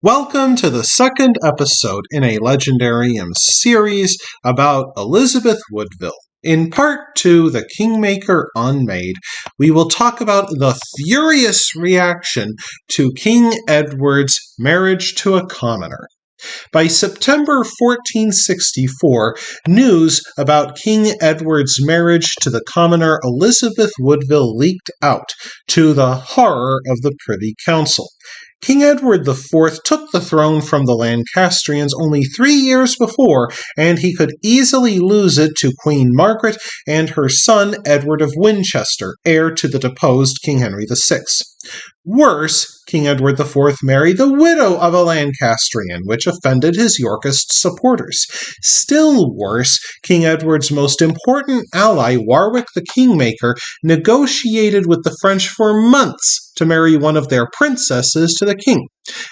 Welcome to the second episode in a Legendarium series about Elizabeth Woodville. In part 2, The Kingmaker Unmade, we will talk about the furious reaction to King Edward's marriage to a commoner. By September 1464, news about King Edward's marriage to the commoner Elizabeth Woodville leaked out, to the horror of the Privy Council. King Edward IV took the throne from the Lancastrians only 3 years before, and he could easily lose it to Queen Margaret and her son Edward of Winchester, heir to the deposed King Henry VI. Worse, King Edward IV married the widow of a Lancastrian, which offended his Yorkist supporters. Still worse, King Edward's most important ally, Warwick the Kingmaker, negotiated with the French for months to marry one of their princesses to the king.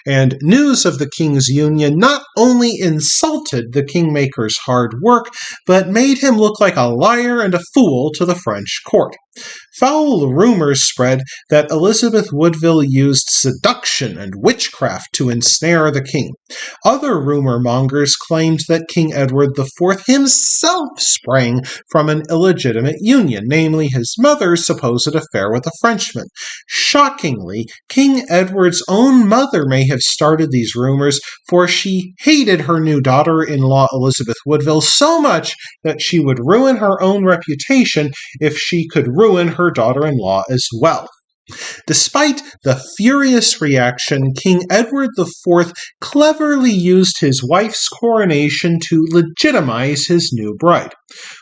And news of the king's union not only insulted the Kingmaker's hard work, but made him look like a liar and a fool to the French court. Foul rumors spread that Elizabeth Woodville used seduction and witchcraft to ensnare the king. Other rumor mongers claimed that King Edward IV himself sprang from an illegitimate union, namely his mother's supposed affair with a Frenchman. Shockingly, King Edward's own mother may have started these rumors, for she hated her new daughter-in-law Elizabeth Woodville so much that she would ruin her own reputation if she could ruin her daughter-in-law as well. Despite the furious reaction, King Edward IV cleverly used his wife's coronation to legitimize his new bride.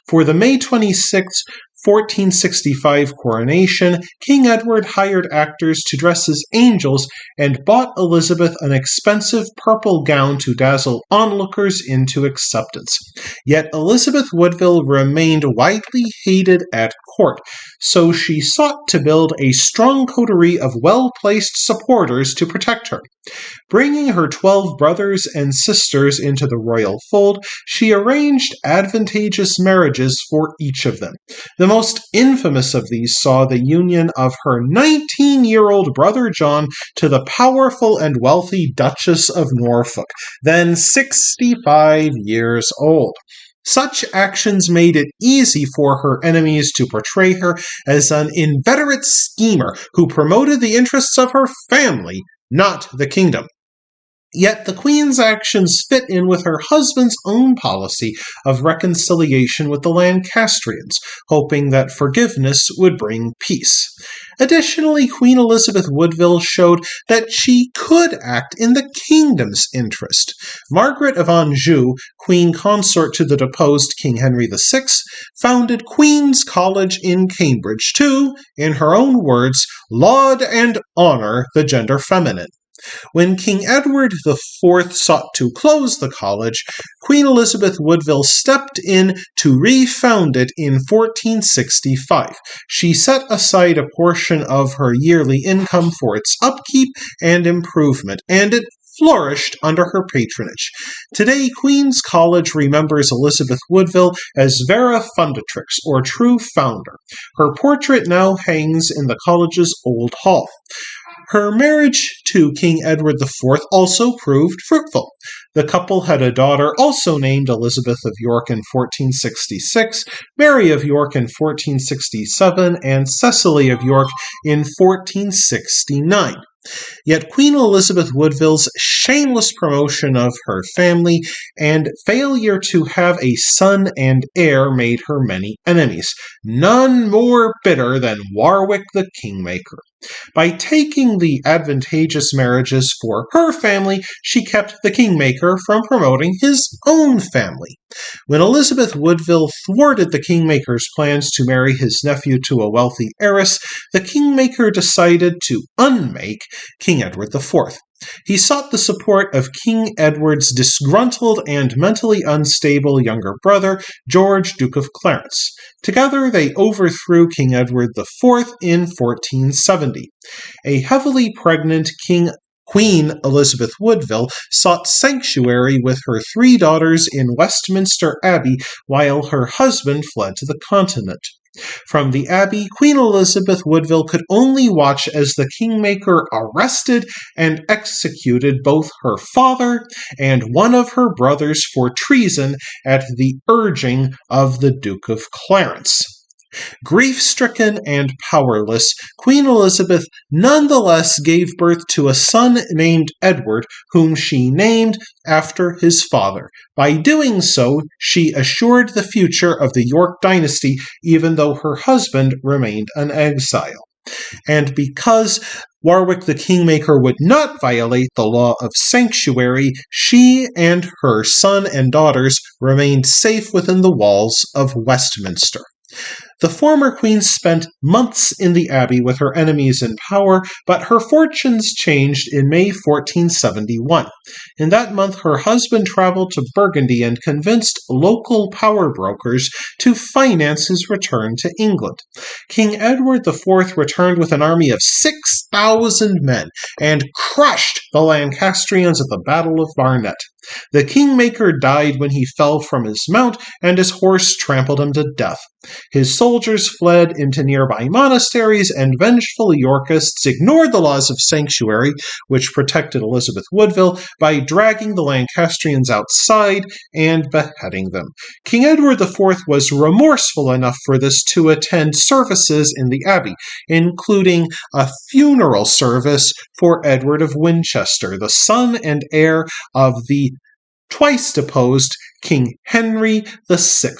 For the May 26, 1465 coronation, King Edward hired actors to dress as angels and bought Elizabeth an expensive purple gown to dazzle onlookers into acceptance. Yet Elizabeth Woodville remained widely hated at court, so she sought to build a strong coterie of well-placed supporters to protect her. Bringing her 12 brothers and sisters into the royal fold, she arranged advantageous marriages for each of them. The most infamous of these saw the union of her 19-year-old brother John to the powerful and wealthy Duchess of Norfolk, then 65 years old. Such actions made it easy for her enemies to portray her as an inveterate schemer who promoted the interests of her family, not the kingdom. Yet the Queen's actions fit in with her husband's own policy of reconciliation with the Lancastrians, hoping that forgiveness would bring peace. Additionally, Queen Elizabeth Woodville showed that she could act in the kingdom's interest. Margaret of Anjou, queen consort to the deposed King Henry VI, founded Queen's College in Cambridge to, in her own words, laud and honor the gender feminine. When King Edward IV sought to close the college, Queen Elizabeth Woodville stepped in to refound it in 1465. She set aside a portion of her yearly income for its upkeep and improvement, and it flourished under her patronage. Today, Queen's College remembers Elizabeth Woodville as Vera Fundatrix, or true founder. Her portrait now hangs in the college's old hall. Her marriage to King Edward IV also proved fruitful. The couple had a daughter also named Elizabeth of York in 1466, Mary of York in 1467, and Cecily of York in 1469. Yet Queen Elizabeth Woodville's shameless promotion of her family and failure to have a son and heir made her many enemies, none more bitter than Warwick the Kingmaker. By taking the advantageous marriages for her family, she kept the Kingmaker from promoting his own family. When Elizabeth Woodville thwarted the Kingmaker's plans to marry his nephew to a wealthy heiress, the Kingmaker decided to unmake King Edward IV. He sought the support of King Edward's disgruntled and mentally unstable younger brother, George, Duke of Clarence. Together, they overthrew King Edward IV in 1470. A heavily pregnant Queen Elizabeth Woodville sought sanctuary with her 3 daughters in Westminster Abbey while her husband fled to the continent. From the Abbey, Queen Elizabeth Woodville could only watch as the Kingmaker arrested and executed both her father and one of her brothers for treason at the urging of the Duke of Clarence. Grief-stricken and powerless, Queen Elizabeth nonetheless gave birth to a son named Edward, whom she named after his father. By doing so, she assured the future of the York dynasty, even though her husband remained an exile. And because Warwick the Kingmaker would not violate the law of sanctuary, she and her son and daughters remained safe within the walls of Westminster. The former queen spent months in the abbey with her enemies in power, but her fortunes changed in May 1471. In that month, her husband traveled to Burgundy and convinced local power brokers to finance his return to England. King Edward IV returned with an army of 6,000 men and crushed the Lancastrians at the Battle of Barnet. The Kingmaker died when he fell from his mount, and his horse trampled him to death. His soldiers fled into nearby monasteries, and vengeful Yorkists ignored the laws of sanctuary, which protected Elizabeth Woodville, by dragging the Lancastrians outside and beheading them. King Edward IV was remorseful enough for this to attend services in the abbey, including a funeral service for Edward of Winchester, the son and heir of the twice deposed King Henry VI.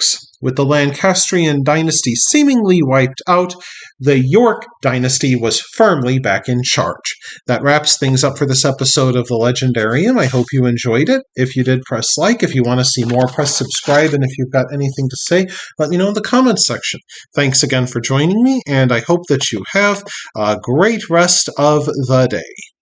With the Lancastrian dynasty seemingly wiped out, the York dynasty was firmly back in charge. That wraps things up for this episode of The Legendarium. I hope you enjoyed it. If you did, press like. If you want to see more, press subscribe. And if you've got anything to say, let me know in the comments section. Thanks again for joining me, and I hope that you have a great rest of the day.